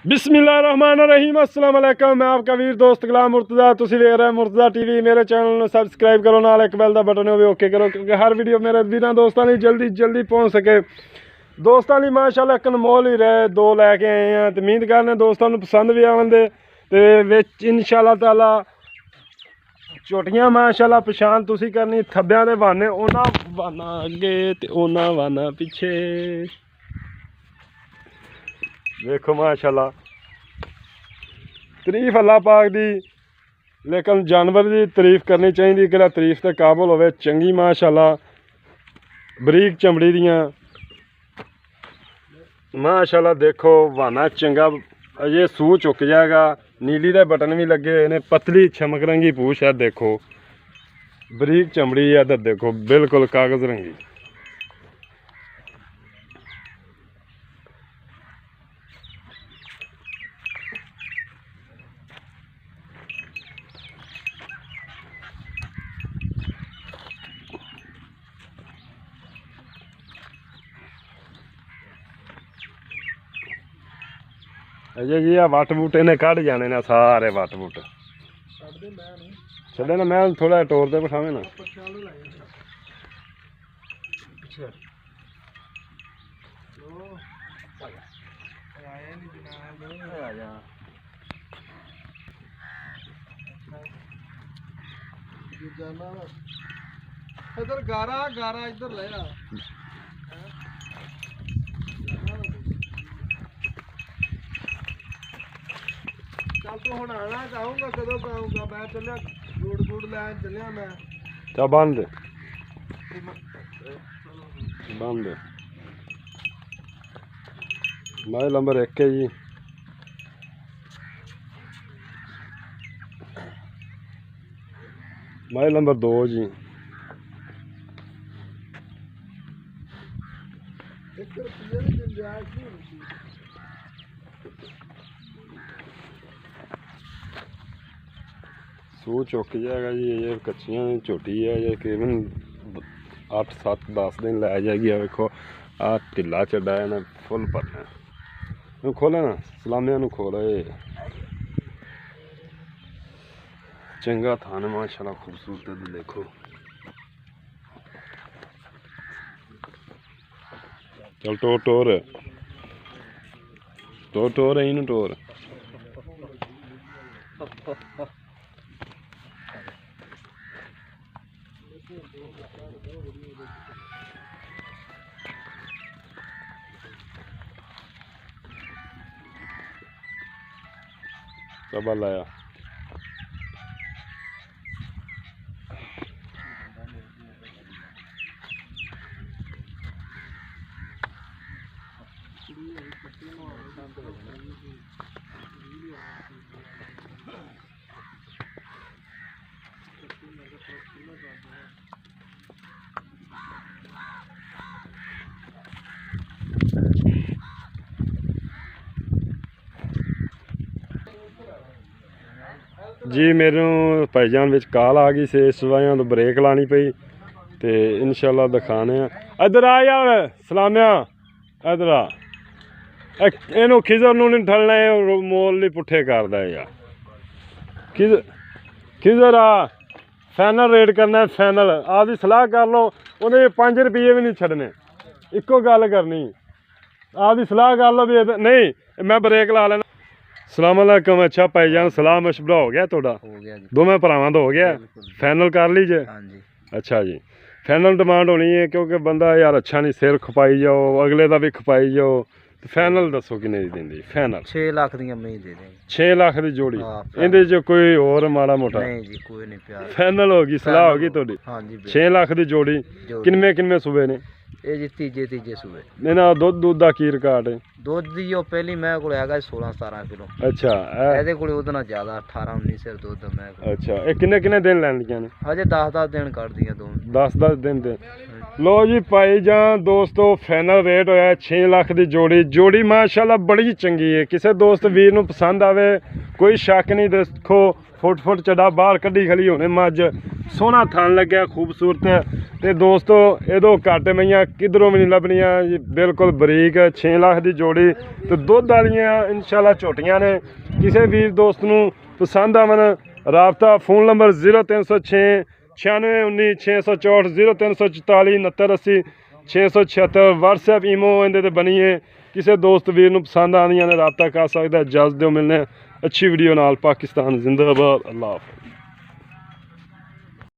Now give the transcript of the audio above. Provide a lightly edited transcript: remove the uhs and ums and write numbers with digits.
बिस्मिल्लाहिर्रहमानिर्रहीम अस्सलाम वालेकुम। मैं आपका वीर दोस्त गुलाम मुर्तज़ा। तुसी वेख रहे मुर्तज़ा टीवी। मेरे चैनल ਨੂੰ ਸਬਸਕ੍ਰਾਈਬ ਕਰੋ, ਨਾਲ ਇੱਕ ਬੈਲ ਦਾ ਬਟਨ ਹੋਵੇ ਓਕੇ ਕਰੋ, ਕਿਉਂਕਿ ਹਰ ਵੀਡੀਓ ਮੇਰੇ ਵੀਰਾਂ ਦੋਸਤਾਂ ਲਈ ਜਲਦੀ ਪਹੁੰਚ ਸਕੇ। ਦੋਸਤਾਂ ਲਈ ਮਾਸ਼ਾਅੱਲਾ ਇੱਕ ਅਨਮੋਲ ਹੀ ਰਹੇ ਦੋ ਲੈ ਕੇ ਆਏ ਆ ਤੇ ਉਮੀਦ ਕਰਨੇ ਦੋਸਤਾਂ ਨੂੰ ਪਸੰਦ ਵੀ ਆਵਣਦੇ ਤੇ ਵਿੱਚ ਇਨਸ਼ਾਅੱਲਾ ਤਾਲਾ ਝੋਟੀਆਂ ਮਾਸ਼ਾਅੱਲਾ ਪਛਾਣ ਤੁਸੀਂ ਕਰਨੀ ਥੱਬਿਆਂ ਦੇ ਬਹਾਨੇ ਉਹਨਾਂ ਵਾਨਾ ਅੱਗੇ ਤੇ ਉਹਨਾਂ ਵਾਨਾ ਪਿੱਛੇ। देखो माशाल्लाह तारीफ अल्लाह पाक दी, लेकिन जानवर की तारीफ करनी चाहिए कि तारीफ के काबिल होवे। चंगी माशाल्लाह बरीक चमड़ी दियाँ माशाल्लाह। देखो वाना चंगा अजे सूह चुक जाएगा। नीली दे बटन भी लगे हुए ने, पतली चमक रंगी पूछ है। देखो बरीक चमड़ी है, इधर देखो बिल्कुल कागज़ रंगी। अजय जी आ वट बूट इन्हें कढ़ जाने ने सारे वट बूट छे ना। मैं थोड़ा टोर दे बिठावे ना। इधर गारा गारा इधर ले रहा। चल तू हुण आना चाहूंगा कदों आऊंगा मैं चलिया गुड़ गुड़ लैन चलिया मैं। चा बंद बंद माइल नंबर 1 है जी। माइल नंबर 2 जी। सूह चुक जाएगा जी। ये कच्चियां झोटी है, ये तकरीबन 8 7 10 दिन लै जाएगी। वेखो आ ढिला चड्डा है ना, फुल भरना है। खोले ना सलामिया नू खोले। चंगा थान माशाल्लाह खूबसूरत देखो। चल टोर टोर टोर टोर इन टोर। कब लाया जी। मेरे भाईजान विच कॉल आ गई से, इस वजह तो ब्रेक लानी पई ते इंशाल्लाह दिखाने। इधर आ यार सलामिया, इधर आ। इनू खिजर नू नहीं ठलना, मोल नहीं पुट्ठे करदा यार। खिजर आ फाइनल रेट करना है। फाइनल आपकी सलाह कर लो, उन्हें 5 रुपये भी नहीं छड़ने। इको गल करनी, आपकी सलाह कर लो भी नहीं। मैं ब्रेक ला लेना। सलाम अलैकुम। अच्छा भाईजान सलाम मशवरा हो गया थोड़ा? हो गया जी। दोवें भरावां तो हो गया, फाइनल कर लीजिए। हां जी। अच्छा जी, फाइनल डिमांड होनी है क्योंकि बंदा यार अच्छा नहीं सिर खपाई जाओ, अगले का भी खपाई जाओ। तो फाइनल दसो कि नहीं देंदी? फाइनल 6 लाख दी मैं दे देंगे। 6 लाख की जोड़ी। हाँ, इहदे च कोई और माड़ा मोटा नहीं जी, कोई नहीं प्यार। फाइनल होगी, सलाह होगी थोड़ी। हां जी। 6 लाख की जोड़ी। किनमें किनमें सूबे ने? ये जी तीजे सूबे। नहीं ना दूध का की रिकॉर्ड है? दुध दी जो पहली मैं को हैगा 16 17 किलो। अच्छा ਇਹਦੇ ਕੋਲੇ ਉਹਦੇ ਨਾਲ ਜ਼ਿਆਦਾ 18 19 ਸਿਰ ਦੁੱਧ ਮੈਂ। अच्छा ये किन्ने किन्ने दिन लैंदियां ने? ਹਜੇ 10 10 ਦਿਨ ਕੱਢਦੀਆਂ ਦੋ। 10 10 दिन दे। ਲੋ ਜੀ ਭਾਈ ਜਾਨ ਦੋਸਤੋ ਫਾਈਨਲ ਰੇਟ ਹੋਇਆ 6 ਲੱਖ ਦੀ ਜੋੜੀ ਮਾਸ਼ਾਅੱਲਾ ਬੜੀ ਚੰਗੀ ਹੈ। ਕਿਸੇ ਦੋਸਤ ਵੀਰ ਨੂੰ ਪਸੰਦ ਆਵੇ ਕੋਈ ਸ਼ੱਕ ਨਹੀਂ। ਦੇਖੋ ਫੁੱਟ ਚੜਾ ਬਾਹਰ ਕੱਢੀ ਖਲੀ ਹੋਣੇ ਮੱਝ ਸੋਹਣਾ ਥਣ ਲੱਗਿਆ ਖੂਬਸੂਰਤ। ਤੇ ਦੋਸਤੋ ਇਹਦੋਂ ਘੱਟ ਮਈਆਂ ਕਿਧਰੋਂ ਵੀ ਨਹੀਂ ਲੱਭਣੀਆਂ ਜੀ, ਬਿਲਕੁਲ ਬਰੀਕ 6 ਲੱਖ ਦੀ ਜੋੜੀ ਤੇ ਦੁੱਧ ਵਾਲੀਆਂ ਇਨਸ਼ਾਅੱਲਾ ਝੋਟੀਆਂ ਨੇ। ਕਿਸੇ ਵੀਰ ਦੋਸਤ ਨੂੰ ਪਸੰਦ ਆਵਣ ਰਾਬਤਾ ਫੋਨ ਨੰਬਰ 0306 9619 664 0344 6980 676 WhatsApp ਈਮੋ ਇਹਦੇ ਤੇ ਬਣੀਏ। ਕਿਸੇ ਦੋਸਤ ਵੀਰ ਨੂੰ ਪਸੰਦ ਆਉਂਦੀਆਂ ਨੇ ਰਾਬਤਾ ਕਰ ਸਕਦਾ। ਇਜਾਜ਼ਤ ਦਿਓ, ਮਿਲਨੇ ਅੱਛੀ ਵੀਡੀਓ ਨਾਲ। ਪਾਕਿਸਤਾਨ ਜ਼ਿੰਦਾਬਾਦ। ਅੱਲਾਹ ਹਾਫਿਜ਼।